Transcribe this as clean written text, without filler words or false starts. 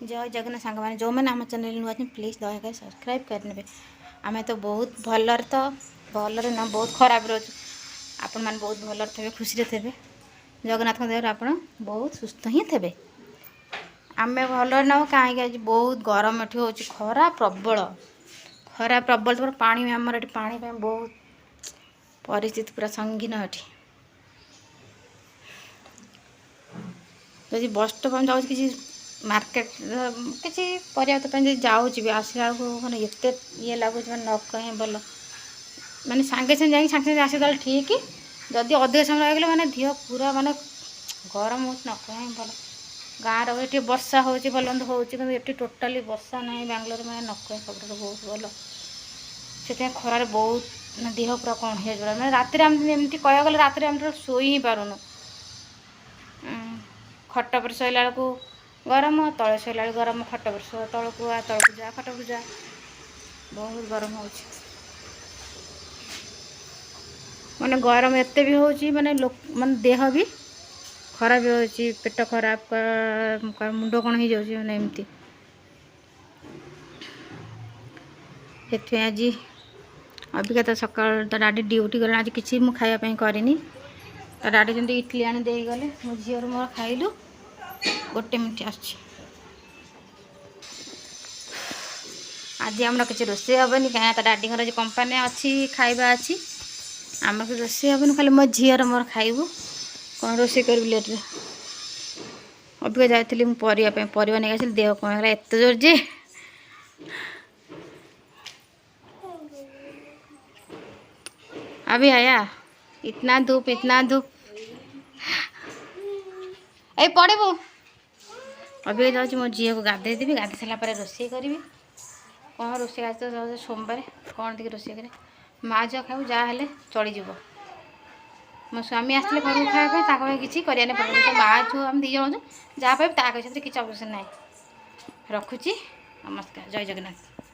जय जगन्नाथ सांग मैंने जो मैंने आम चैनल नुआ प्लीज दयाकर सब्सक्राइब करने आम तो बहुत भलर ना बहुत खराब रोज आपण मैंने बहुत भलर थे खुशी थे जगन्नाथ देवर आप बहुत सुस्थ ही थे आम भलर ना कहीं आज बहुत गरम एटी हो खरा प्रबल तो पानी आमर ये पानी बहुत परिस्थिति पूरा संगीन एटी जब बस स्टॉप जाऊँ कि मार्केट किसी परिवार जाऊँगी आसला मैंने ये ये लगुच मैंने न कहीं भल मैंने सांगे सांगे सांगे आसी ठीक जदि अधिक समय लगे मैंने देह पूरा मानने गरम हो न कहीं भल गाँव ये वर्षा हो भल होती टोटाली वर्षा ना बांग्लोर मैंने न कहीं सब बहुत भल से खरार बहुत देह पूरा कौन हो मैंने राति एमती कह गले राति आम शोई ही पारूनु खट पर शोला बेलू गरम तले शोला गरम खट पर तलक तलक जा खट पर जा बहुत गरम हो माने गरम एते भी हो माने लोक माने देह भी खराब हो पेट खराब मुंड कौन हो जाए मैंने एमती से आज अबिका तो सकाल तो डाडी ड्यूटी गले आज किसी मुझे खायापी करनी तो डाडी जमी इडली आनी दे गले मो झीर मोर खाइलु गोटे मिनट आज आम किसी रोसे हेनी कहीं तो डाडी आज कंपानी अच्छी खाଇବା अच्छी आम कि रोसे हेनी खाली मो झीर मोर खाइबू कौन रोसे कर लेट्रे अबिका जाइली मुझे परिवा नहीं आसली देह कौन है एत जोर जे अभी आया इतना धूप ए पड़ेबू अभी जाऊँ मो झील को गाधे देवी गाधे सारापर रोसे करी कौन रोसे आज तो सोमवार कौन देखिए रोसे करे माँ झील खाऊ जहाँ चलीज मो स्वामी आसते घर को खावाई किसी कराने पड़े तो माँ झील आम दी जन जहाँ पाइब ता किसी अवश्य ना रखुची नमस्कार जय जगन्नाथ।